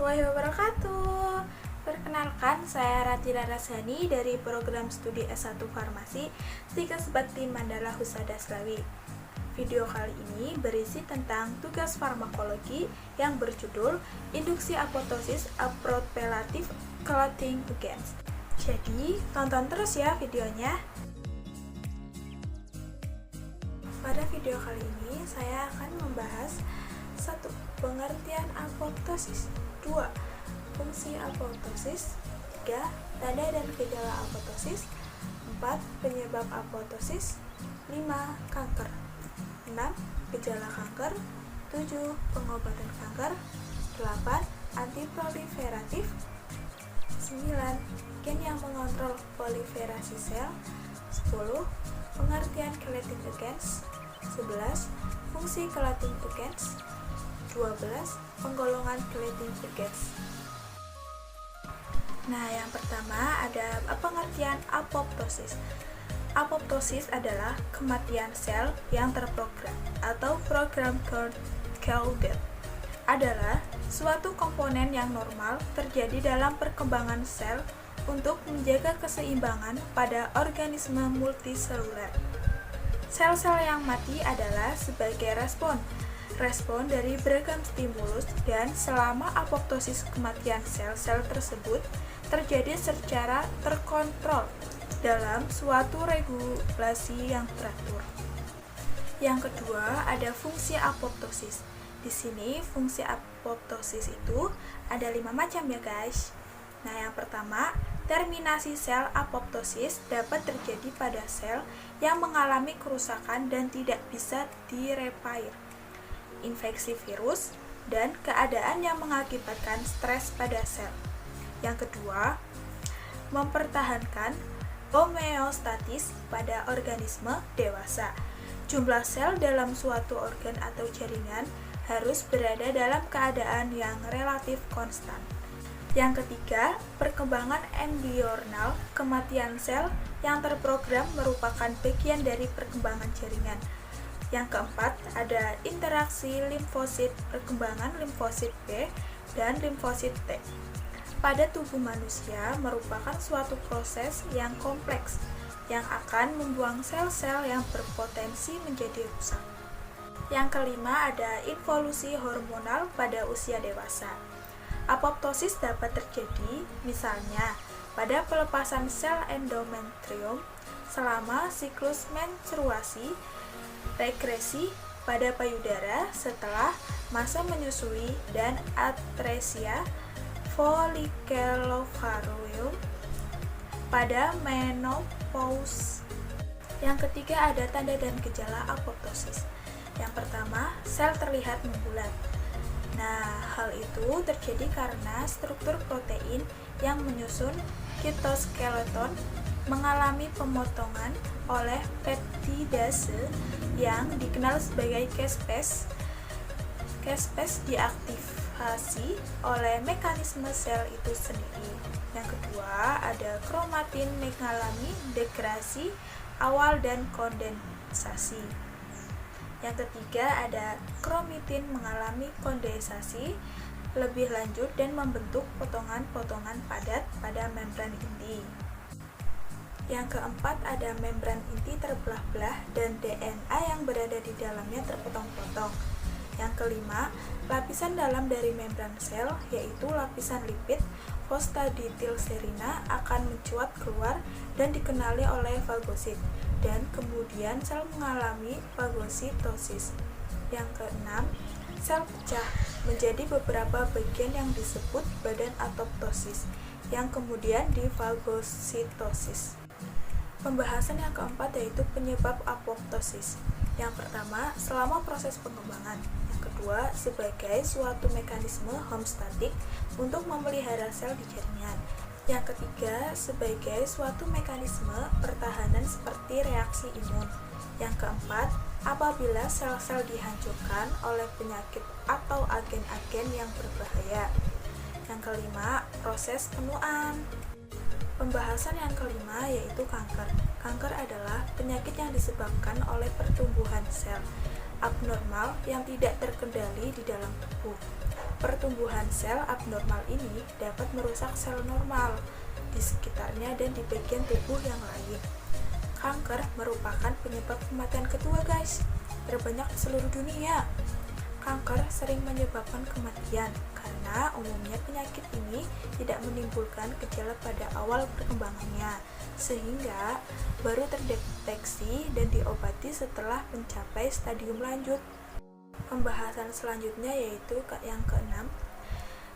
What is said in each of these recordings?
warahmatullahi wabarakatuh. Perkenalkan, saya Ratila Rasani dari program studi S1 Farmasi Stikes Bakti Mandala Husada Slawi. Video kali ini berisi tentang tugas farmakologi yang berjudul Induksi Apoptosis Apoptosis Clotting Agents. Jadi, tonton terus ya videonya. Pada video kali ini, saya akan membahas 1. Pengertian apoptosis. 2. Fungsi apoptosis. 3. Tanda dan gejala apoptosis. 4. Penyebab apoptosis. 5. Kanker. 6. Gejala kanker. 7. Pengobatan kanker. 8. Antiproliferatif. 9. Gen yang mengontrol proliferasi sel. 10. Pengertian clotting agents. 11. Fungsi clotting agents. 12. Penggolongan clotting agents. Nah, yang pertama ada pengertian apoptosis. Apoptosis adalah kematian sel yang terprogram atau program kill death. Adalah suatu komponen yang normal terjadi dalam perkembangan sel untuk menjaga keseimbangan pada organisme multiseluler. Sel-sel yang mati adalah sebagai respon dari beragam stimulus, dan selama apoptosis kematian sel-sel tersebut terjadi secara terkontrol dalam suatu regulasi yang teratur. Yang kedua, ada fungsi apoptosis. Di sini fungsi apoptosis itu ada 5 macam ya guys. Nah, yang pertama, terminasi sel apoptosis dapat terjadi pada sel yang mengalami kerusakan dan tidak bisa direpair, infeksi virus, dan keadaan yang mengakibatkan stres pada sel. Yang kedua, mempertahankan homeostatis pada organisme dewasa. Jumlah sel dalam suatu organ atau jaringan harus berada dalam keadaan yang relatif konstan. Yang ketiga, perkembangan embrional. Kematian sel yang terprogram merupakan bagian dari perkembangan jaringan. Yang keempat, ada interaksi limfosit, perkembangan limfosit B dan limfosit T. Pada tubuh manusia merupakan suatu proses yang kompleks yang akan membuang sel-sel yang berpotensi menjadi rusak. Yang kelima, ada involusi hormonal pada usia dewasa. Apoptosis dapat terjadi misalnya pada pelepasan sel endometrium selama siklus menstruasi, regresi pada payudara setelah masa menyusui, dan atresia folliculoovarium pada menopause. Yang ketiga, ada tanda dan gejala apoptosis. Yang pertama, sel terlihat membulat. Nah, hal itu terjadi karena struktur protein yang menyusun cytoskeleton mengalami pemotongan oleh peptidase yang dikenal sebagai caspase. Caspase diaktifasi oleh mekanisme sel itu sendiri. Yang kedua, ada kromatin mengalami degradasi awal dan kondensasi. Yang ketiga, ada kromatin mengalami kondensasi lebih lanjut dan membentuk potongan-potongan padat pada membran inti. Yang keempat, ada membran inti terbelah-belah dan DNA yang berada di dalamnya terpotong-potong. Yang kelima, lapisan dalam dari membran sel, yaitu lapisan lipid fosfatidilserina, akan mencuat keluar dan dikenali oleh fagosit, dan kemudian sel mengalami fagositosis. Yang keenam, sel pecah menjadi beberapa bagian yang disebut badan apoptosis, yang kemudian difagositosis. Pembahasan yang keempat yaitu penyebab apoptosis. Yang pertama, selama proses pengembangan. Yang kedua, sebagai suatu mekanisme homeostatik untuk memelihara sel di jaringan. Yang ketiga, sebagai suatu mekanisme pertahanan seperti reaksi imun. Yang keempat, apabila sel-sel dihancurkan oleh penyakit atau agen-agen yang berbahaya. Yang kelima, proses penuaan. Pembahasan yang kelima yaitu kanker. Kanker adalah penyakit yang disebabkan oleh pertumbuhan sel abnormal yang tidak terkendali di dalam tubuh. Pertumbuhan sel abnormal ini dapat merusak sel normal di sekitarnya dan di bagian tubuh yang lain. Kanker merupakan penyebab kematian kedua, guys, terbanyak di seluruh dunia. Kanker sering menyebabkan kematian karena umumnya penyakit ini tidak menimbulkan gejala pada awal perkembangannya, sehingga baru terdeteksi dan diobati setelah mencapai stadium lanjut. Pembahasan selanjutnya yaitu yang keenam,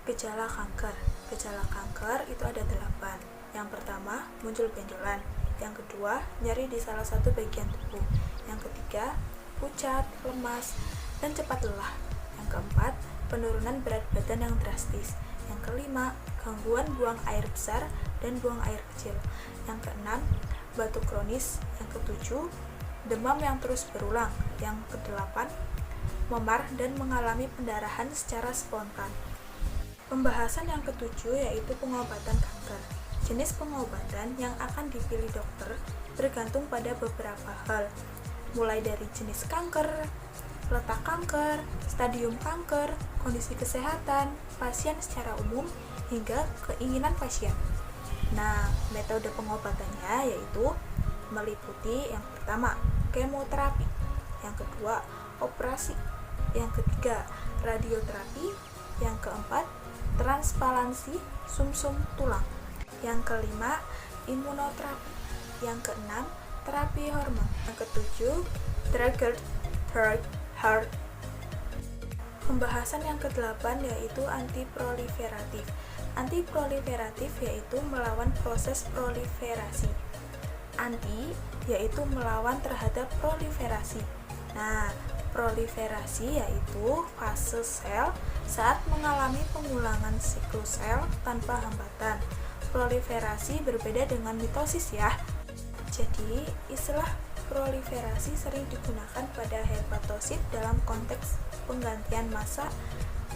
gejala kanker. Gejala kanker itu ada 8. Yang pertama, muncul benjolan. Yang kedua, nyeri di salah satu bagian tubuh. Yang ketiga, pucat, lemas, dan cepat lelah. Yang keempat, penurunan berat badan yang drastis. Yang kelima, gangguan buang air besar dan buang air kecil. Yang keenam, batuk kronis. Yang ketujuh, demam yang terus berulang. Yang kedelapan, memar dan mengalami pendarahan secara spontan. Pembahasan yang ketujuh yaitu pengobatan kanker. Jenis pengobatan yang akan dipilih dokter bergantung pada beberapa hal, mulai dari jenis kanker, letak kanker, stadium kanker, kondisi kesehatan pasien secara umum, hingga keinginan pasien. Nah, metode pengobatannya yaitu meliputi yang pertama, kemoterapi, yang kedua, operasi, yang ketiga, radioterapi, yang keempat, transplantasi sumsum tulang, yang kelima, imunoterapi, yang keenam, terapi hormon, yang ketujuh, triggered heart. Pembahasan yang ke-8 yaitu antiproliferatif. Antiproliferatif yaitu melawan proses proliferasi. Anti yaitu melawan terhadap proliferasi. Nah, proliferasi yaitu fase sel saat mengalami pengulangan siklus sel tanpa hambatan. Proliferasi berbeda dengan mitosis ya. Jadi, istilah proliferasi sering digunakan pada hepatosit dalam konteks penggantian massa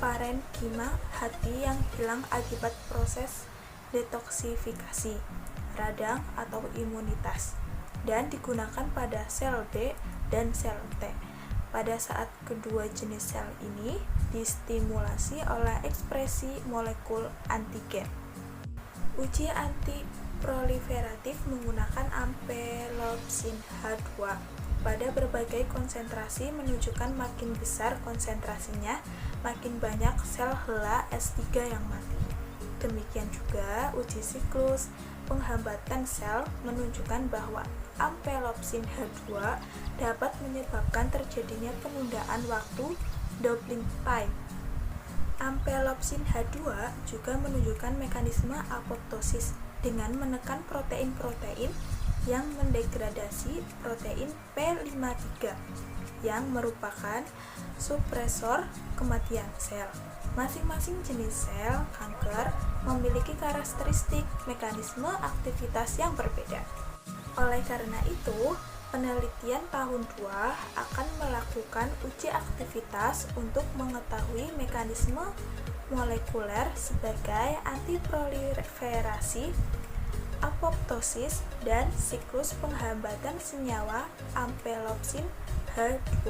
parenkima hati yang hilang akibat proses detoksifikasi, radang atau imunitas, dan digunakan pada sel B dan sel T. Pada saat kedua jenis sel ini distimulasi oleh ekspresi molekul antigen. Uji antiproliferatif menggunakan ampelopsin H2 pada berbagai konsentrasi menunjukkan makin besar konsentrasinya, makin banyak sel HeLa S3 yang mati. Demikian juga uji siklus penghambatan sel menunjukkan bahwa ampelopsin H2 dapat menyebabkan terjadinya penundaan waktu doubling time. Ampelopsin H2 juga menunjukkan mekanisme apoptosis dengan menekan protein-protein yang mendegradasi protein P53 yang merupakan supresor kematian sel. Masing-masing jenis sel kanker memiliki karakteristik mekanisme aktivitas yang berbeda. Oleh karena itu, penelitian tahun 2 akan melakukan uji aktivitas untuk mengetahui mekanisme molekuler sebagai antiproliferasi, apoptosis, dan siklus penghambatan senyawa ampelopsin H2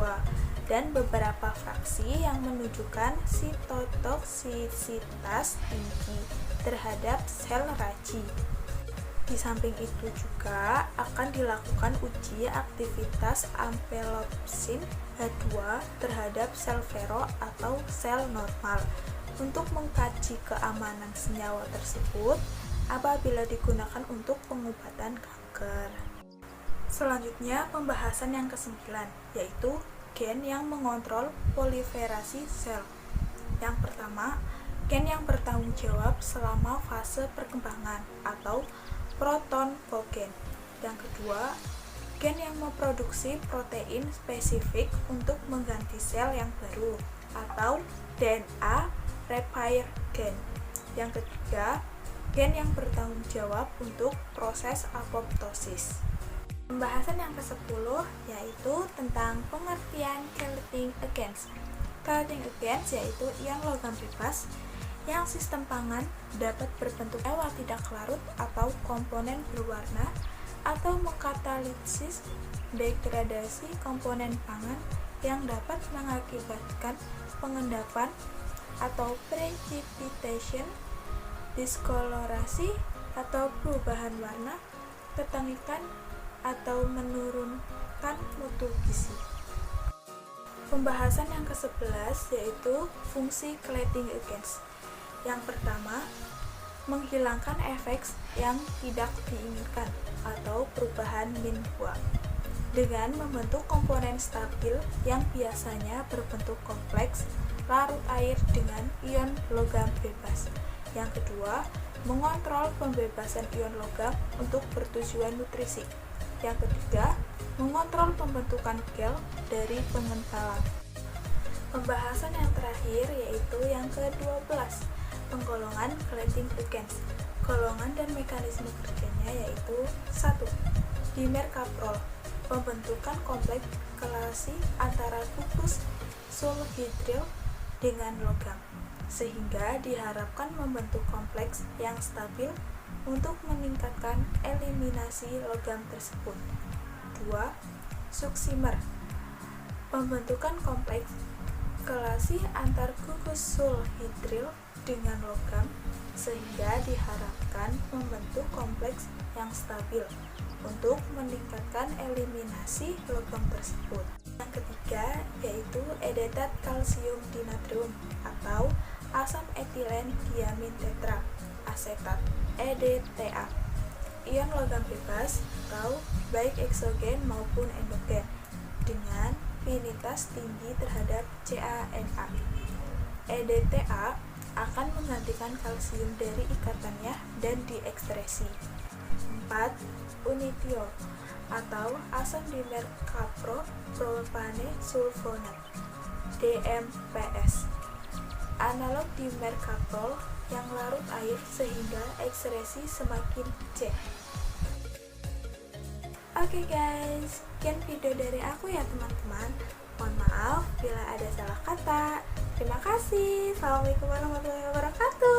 dan beberapa fraksi yang menunjukkan sitotoksisitas tinggi terhadap sel Raji. Di samping itu juga akan dilakukan uji aktivitas ampelopsin H2 terhadap sel vero atau sel normal untuk mengkaji keamanan senyawa tersebut apabila digunakan untuk pengobatan kanker. Selanjutnya pembahasan yang ke-9 yaitu gen yang mengontrol proliferasi sel. Yang pertama, gen yang bertanggung jawab selama fase perkembangan atau proton-kogen. Yang kedua, gen yang memproduksi protein spesifik untuk mengganti sel yang baru atau DNA repair gen. Yang ketiga, gen yang bertanggung jawab untuk proses apoptosis. Pembahasan yang ke-10 yaitu tentang pengertian Calling Agents. Calling Agents yaitu ion logam bebas yang sistem pangan dapat berbentuk ewal tidak larut atau komponen berwarna atau mengkatalisis degradasi komponen pangan yang dapat mengakibatkan pengendapan atau precipitation, diskolorasi atau perubahan warna, ketengikan atau menurunkan mutu gizi. Pembahasan yang ke-11 yaitu fungsi cladding agents. Yang pertama, menghilangkan efek yang tidak diinginkan atau perubahan min-hua dengan membentuk komponen stabil yang biasanya berbentuk kompleks larut air dengan ion logam bebas. Yang kedua, mengontrol pembebasan ion logam untuk bertujuan nutrisi. Yang ketiga, mengontrol pembentukan gel dari pengentalan. Pembahasan yang terakhir yaitu yang ke-12, penggolongan cladding agents. Golongan dan mekanisme kerjanya yaitu 1. Dimercaprol, pembentukan kompleks kelasi antara gugus sulhidril dengan logam, sehingga diharapkan membentuk kompleks yang stabil untuk meningkatkan eliminasi logam tersebut. 2. Suksimer, pembentukan kompleks kelasi antar gugus sulhidril dengan logam, sehingga diharapkan membentuk kompleks yang stabil untuk meningkatkan eliminasi logam tersebut. Yang ketiga yaitu edetat kalsium dinatrium atau asam etilen diamin tetra asetat EDTA, ion logam bebas atau baik eksogen maupun endogen dengan afinitas tinggi terhadap CaNa. EDTA akan menggantikan kalsium dari ikatannya dan diekspresi. 4. Unitiol atau asam dimercapropropane sulfonat DMPS, analog dimercaprol yang larut air sehingga ekspresi semakin C. Oke guys, sekian video dari aku ya teman-teman. Mohon maaf bila ada salah kata. Terima kasih. Assalamualaikum warahmatullahi wabarakatuh.